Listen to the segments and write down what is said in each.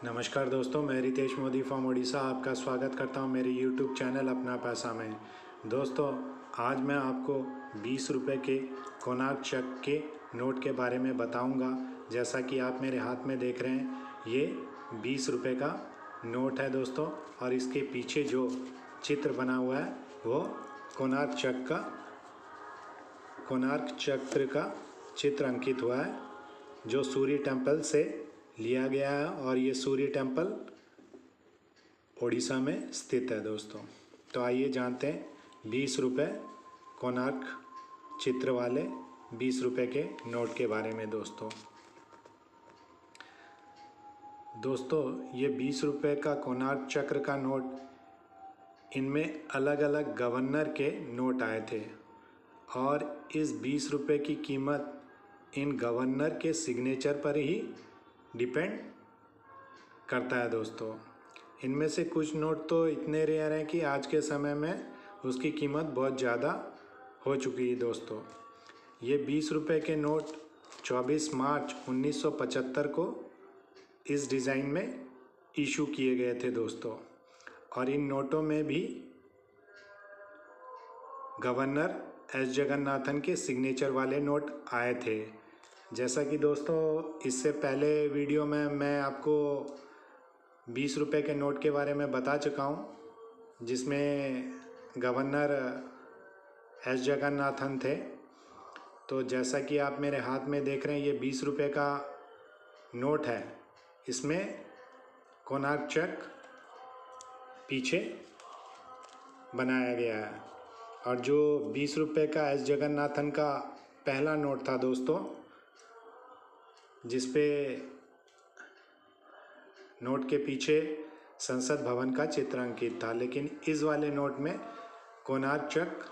नमस्कार दोस्तों, मैं रितेश मोदी फ्रॉम उड़ीसा आपका स्वागत करता हूं मेरे यूट्यूब चैनल अपना पैसा में। दोस्तों, आज मैं आपको 20 रुपये के कोणार्क चक्र के नोट के बारे में बताऊंगा। जैसा कि आप मेरे हाथ में देख रहे हैं, ये 20 रुपये का नोट है दोस्तों, और इसके पीछे जो चित्र बना हुआ है वो कोणार्क चक्र का चित्र अंकित हुआ है, जो सूर्य टेम्पल से लिया गया है। और ये सूर्य टेम्पल उड़ीसा में स्थित है दोस्तों। तो आइए जानते हैं 20 रुपये कोणार्क चित्र वाले 20 रुपये के नोट के बारे में। दोस्तों ये 20 रुपये का कोणार्क चक्र का नोट, इनमें अलग अलग गवर्नर के नोट आए थे, और इस 20 रुपये की कीमत इन गवर्नर के सिग्नेचर पर ही डिपेंड करता है दोस्तों। इनमें से कुछ नोट तो इतने रेयर हैं कि आज के समय में उसकी कीमत बहुत ज़्यादा हो चुकी है दोस्तों। ये 20 रुपये के नोट 24 मार्च 1975 को इस डिज़ाइन में इशू किए गए थे दोस्तों, और इन नोटों में भी गवर्नर एस जगन्नाथन के सिग्नेचर वाले नोट आए थे। जैसा कि दोस्तों इससे पहले वीडियो में मैं आपको 20 रुपये के नोट के बारे में बता चुका हूँ, जिसमें गवर्नर एस जगन्नाथन थे। तो जैसा कि आप मेरे हाथ में देख रहे हैं, ये 20 रुपये का नोट है। इसमें कोणार्क चक्र पीछे बनाया गया है। और जो 20 रुपये का एस जगन्नाथन का पहला नोट था दोस्तों, जिसपे नोट के पीछे संसद भवन का चित्र अंकित था, लेकिन इस वाले नोट में कोणार्क चक्र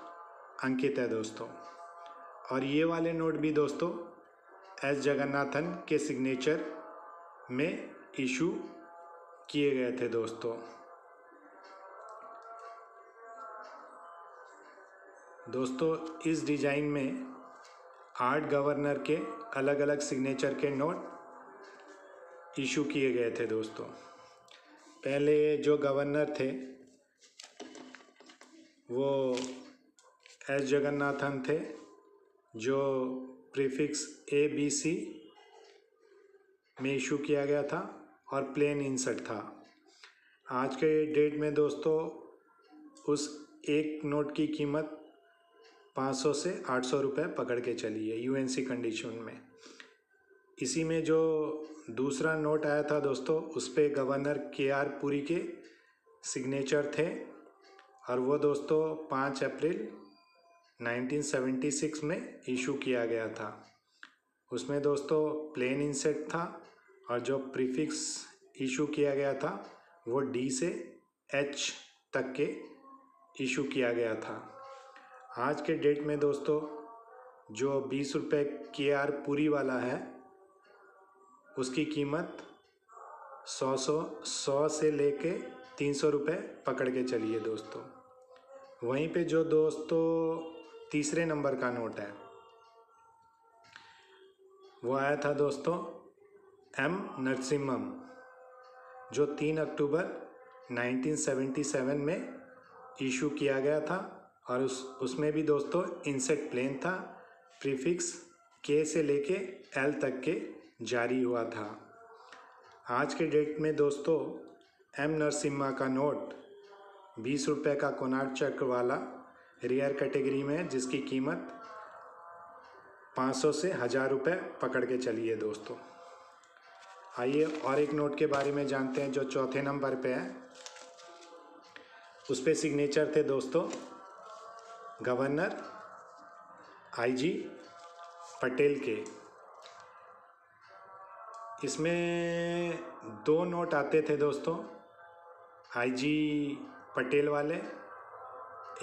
अंकित है दोस्तों। और ये वाले नोट भी दोस्तों एस जगन्नाथन के सिग्नेचर में इशू किए गए थे दोस्तों। इस डिज़ाइन में 8 गवर्नर के अलग अलग सिग्नेचर के नोट इशू किए गए थे दोस्तों। पहले जो गवर्नर थे वो एस जगन्नाथन थे, जो प्रीफिक्स ABC में इशू किया गया था और प्लेन इंसर्ट था। आज के डेट में दोस्तों उस एक नोट की कीमत 500 से 800 रुपये पकड़ के चली है UNC कंडीशन में। इसी में जो दूसरा नोट आया था दोस्तों, उस पे गवर्नर KR पुरी के सिग्नेचर थे, और वो दोस्तों 5 अप्रैल 1976 में इशू किया गया था। उसमें दोस्तों प्लेन इंसेट था, और जो प्रीफिक्स इशू किया गया था वो D से H तक के इशू किया गया था। आज के डेट में दोस्तों जो 20 रुपये KR पुरी वाला है, उसकी कीमत 100 से लेके 300 रुपये पकड़ के चलिए दोस्तों। वहीं पे जो दोस्तों तीसरे नंबर का नोट है, वो आया था दोस्तों M नरसिम्हम, जो 3 अक्टूबर 1977 में इशू किया गया था। और उसमें भी दोस्तों इंसेट प्लेन था, प्रीफिक्स K से लेके L तक के जारी हुआ था। आज के डेट में दोस्तों M नरसिम्हा का नोट 20 रुपये का कोणार्क चक्र वाला रेयर कैटेगरी में है, जिसकी कीमत 500 से 1000 रुपये पकड़ के चलिए दोस्तों। आइए और एक नोट के बारे में जानते हैं, जो चौथे नंबर पे है। उस पे सिग्नेचर थे दोस्तों गवर्नर IG पटेल के। इसमें 2 नोट आते थे दोस्तों IG पटेल वाले।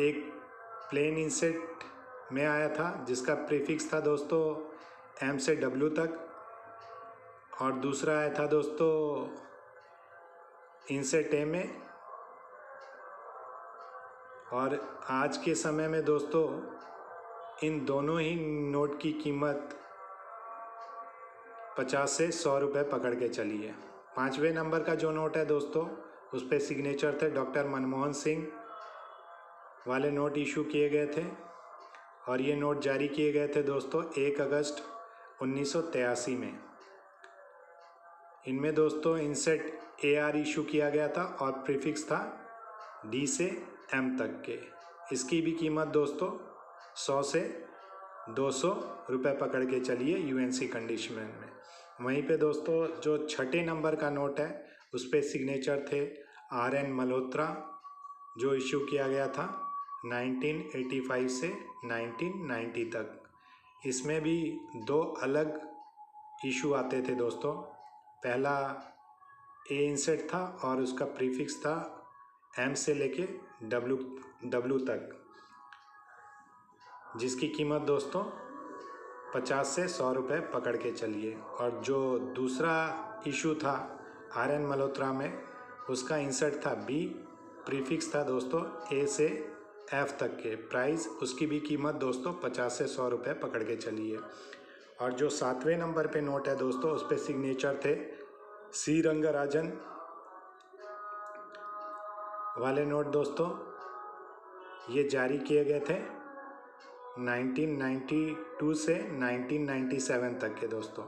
एक प्लेन इंसेट में आया था, जिसका प्रीफिक्स था दोस्तों M से W तक, और दूसरा आया था दोस्तों इंसेट A में। और आज के समय में दोस्तों इन दोनों ही नोट की कीमत 50 से 100 रुपये पकड़ के चलिए। 5वें नंबर का जो नोट है दोस्तों, उस पर सिग्नेचर थे डॉक्टर मनमोहन सिंह वाले नोट इशू किए गए थे और ये नोट जारी किए गए थे दोस्तों 1 अगस्त 1983 में। इनमें दोस्तों इंसेट AR इशू किया गया था और प्रीफिक्स था D से M तक के। इसकी भी कीमत दोस्तों 100 से 200 रुपये पकड़ के चलिए UNC कंडीशन में। वहीं पे दोस्तों जो 6ठे नंबर का नोट है उस पर सिग्नेचर थे RN मल्होत्रा, जो इशू किया गया था 1985 से 1990 तक। इसमें भी 2 अलग इशू आते थे दोस्तों। पहला A इंसेट था और उसका प्रीफिक्स था M से लेके W तक, जिसकी कीमत दोस्तों 50 से 100 रुपये पकड़ के चलिए। और जो दूसरा इशू था RN मल्होत्रा में, उसका इंसर्ट था B, प्रीफिक्स था दोस्तों A से F तक के। प्राइस उसकी भी कीमत दोस्तों 50 से 100 रुपये पकड़ के चलिए। और जो 7वें नंबर पे नोट है दोस्तों, उस पर सिग्नेचर थे C रंगराजन वाले नोट दोस्तों। ये जारी किए गए थे 1992 से 1997 तक के दोस्तों।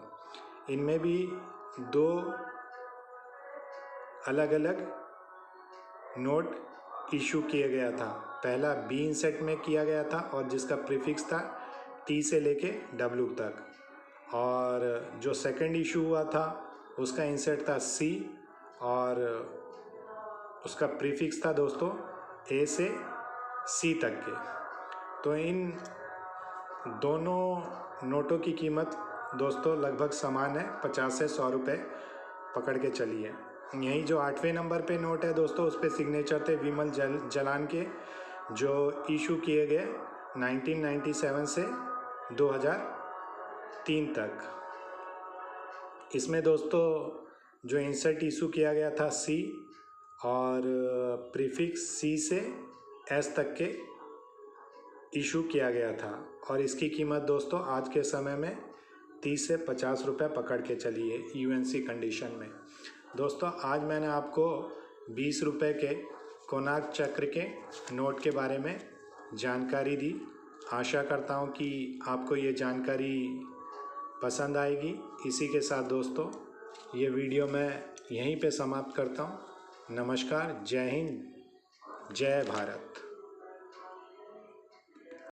इनमें भी 2 अलग अलग नोट इशू किया गया था। पहला B इंसेट में किया गया था और जिसका प्रीफिक्स था T से लेके W तक। और जो सेकंड इशू हुआ था उसका इंसेट था C और उसका प्रीफिक्स था दोस्तों A से C तक के। तो इन दोनों नोटों की कीमत दोस्तों लगभग समान है, 50 से 100 रुपये पकड़ के चलिए। यही जो 8वें नंबर पे नोट है दोस्तों, उस पर सिग्नेचर थे विमल जलान के, जो इशू किए गए 1997 से 2003 तक। इसमें दोस्तों जो इंसर्ट इशू किया गया था C और प्रीफिक्स C से S तक के इशू किया गया था और इसकी कीमत दोस्तों आज के समय में 30 से 50 रुपये पकड़ के चलिए UNC कंडीशन में। दोस्तों आज मैंने आपको 20 रुपये के कोणार्क चक्र के नोट के बारे में जानकारी दी। आशा करता हूँ कि आपको ये जानकारी पसंद आएगी। इसी के साथ दोस्तों ये वीडियो मैं यहीं पे समाप्त करता हूँ। नमस्कार, जय हिंद, जय भारत।